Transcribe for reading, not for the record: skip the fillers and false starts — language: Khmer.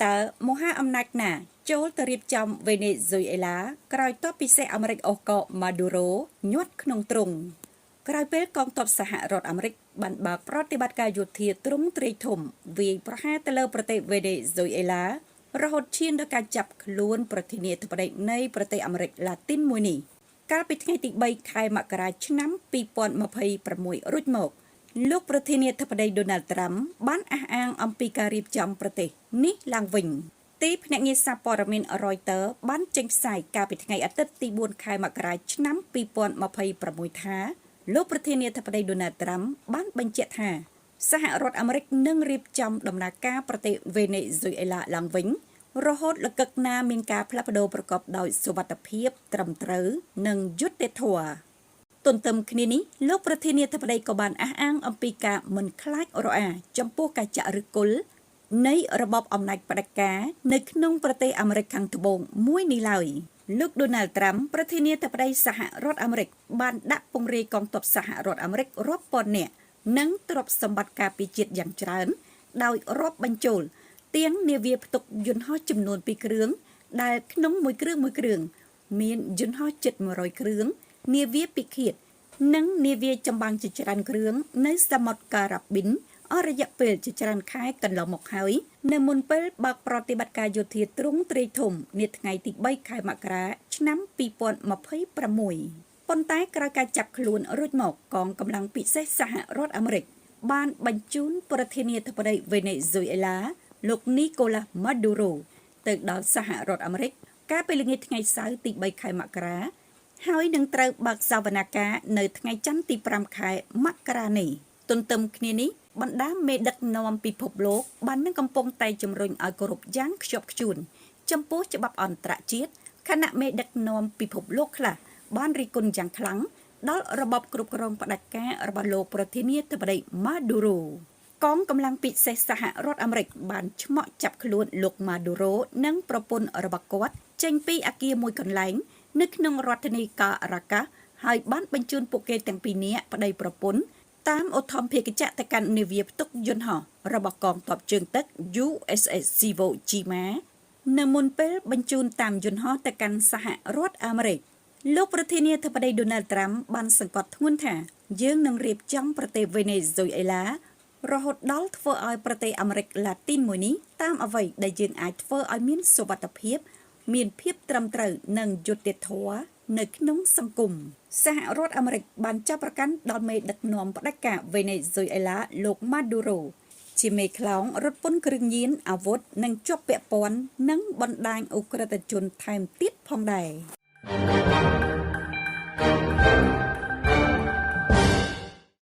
តើមហាអំណាចណាចូលទៅរៀបចំវេណេស៊ុយអេឡាក្រោយតបពិសេសអាមេរិកអូសកម៉ាឌូរ៉ូញាត់ក្នុងទ្រុងក្រោយពេលកងទ័ពសហរដ្ឋអាមេរិកបានបើកប្រតិបត្តិការយោធាទ្រង់ទ្រាយធំវាយប្រហារទៅលើប្រទេសវេណេស៊ុយអេឡារហូតឈានដល់ការចាប់ខ្លួនប្រធានាធិបតីនៃប្រទេសអាមេរិកឡាទីនមួយនេះកាលពីថ្ងៃទី3ខែមករាឆ្នាំ2026រួចមកលោកប្រធានាធិបតីដូណាល់ត្រាំបានអះអាងអំពីការរៀបចំប្រទេសនេះឡើងវិញទីភ្នាក់ងារសារព័ត៌មាន Reuters បានចេញផ្សាយកាលពីថ្ងៃអាទិត្យទី4ខែមករាឆ្នាំ2026ថាលោកប្រធានាធិបតីដូណាល់ត្រាំបានបញ្ជាក់ថាសហរដ្ឋអាមេរិកនឹងរៀបចំដំណើរការប្រទេសវេណេស៊ុយអេឡាឡើងវិញរហូតលកឹកណាមានការផ្លាស់ប្ដូរប្រកបដោយសុវត្ថិភាពត្រឹមត្រូវនិងយុត្តិធម៌ទន្ទឹមគ្នានេះលោកប្រធានាធិបតីក៏បានអះអាងអំពីការមិនខ្លាចរអាចំពោះការចាក់ឫសគល់នៃរបបអំណាចផ្ដាច់ការនៅក្នុងប្រទេសអាមេរិកខាងត្បូងមួយនេះឡើយលោកដូណាល់ត្រាំប្រធានាធិបតីសហរដ្ឋអាមេរិកបានដាក់ពង្រាយកងទ័ពសហរដ្ឋអាមេរិករាប់ពាន់នាក់និងទ្រព្យសម្បត្តិការពារជាតិយ៉ាងច្រើនដោយរាប់បញ្ចូលទាំងនាវាផ្ទុកយន្តហោះចំនួន2គ្រឿងដែលក្នុងមួយគ្រឿងមានយន្តហោះជិត100គ្រឿងនាវាពិឃាតនិងនាវាចម្បាំងជាច្រើនគ្រឿងនៅសមុទ្រការ៉ាប៊ីនអស់រយៈពេលជាច្រើនខែកន្លងមកហើយនៅមុនពេលបើកប្រតិបត្តិការយោធាទ្រង់ទ្រាយធំនាថ្ងៃទី3ខែមករាឆ្នាំ2026ប៉ុន្តែក្រោយការចាប់ខ្លួនរួចមកកងកម្លាំងពិសេសសហរដ្ឋអាមេរិកបានបញ្ជូនប្រធានាធិបតីវេណេស៊ុយអេឡាលោកនីកូឡាស់ម៉ាឌូរ៉ូទៅដល់សហរដ្ឋអាមេរិកកាលពីល្ងាចថ្ងៃសៅរ៍ទី3ខែមករាហើយនឹងត្រូវបើកសវនកម្មនៅថ្ងៃច័ន្ទទី5ខែមករានេះទន្ទឹមគ្នានេះបណ្ដាមេដឹកនាំពិភពលោកបាននឹងកំពុងតែជំរុញឲ្យគោរពយ៉ាងខ្ជាប់ខ្ជួនចំពោះច្បាប់អន្តរជាតិខណៈមេដឹកនាំពិភពលោកខ្លះបានរិះគន់យ៉ាងខ្លាំងដល់របបគ្រប់គ្រងផ្ដាច់ការរបស់លោកប្រធានាធិបតីម៉ាឌូរ៉ូកងកម្លាំងពិសេសសហរដ្ឋអាមេរិកបានឆ្មក់ចាប់ខ្លួនលោកម៉ាឌូរ៉ូនិងប្រពន្ធរបស់គាត់ចេញពីអគារមួយកន្លែងនៅក្នុងរដ្ឋធានីការ៉ាកាសហើយបានបញ្ជូនពួកគេទាំងពីរនាក់ប្តីប្រពន្ធតាមឧទ្ធម្ភាគចក្រទៅកាន់នាវាផ្ទុកយន្តហោះរបស់កងទ័ពជើងទឹក USS Iwo Jima នៅមុនពេលបញ្ជូនតាមយន្តហោះទៅកាន់សហរដ្ឋអាមេរិកលោកប្រធានាធិបតីដូណាល់ត្រាំបានសង្កត់ធ្ងន់ថាយើងនឹងរៀបចំប្រទេសវេណេស៊ុយអេឡារហូតដល់ធ្វើឲ្យប្រទេសអាមេរិកឡាទីនមួយនេះតាមអ្វីដែលយើងអាចធ្វើឲ្យមានសុវត្ថិភាពមានភាពត្រឹមត្រូវនិងយុត្តិធម៌នៅក្នុងសង្គមសហរដ្ឋអាមេរិកបានចាប់ប្រកាន់ដល់មេដឹកនាំផ្ដាច់ការវេណេស៊ុយអេឡាលោកម៉ាឌូរ៉ូជាមេខ្លោងរត់ពន្ធគ្រឿងញៀនអាវុធនិងជាប់ពាក់ព័ន្ធនឹងបណ្ដាញអ ுக ្រិតជនថែមទៀតផងដែរ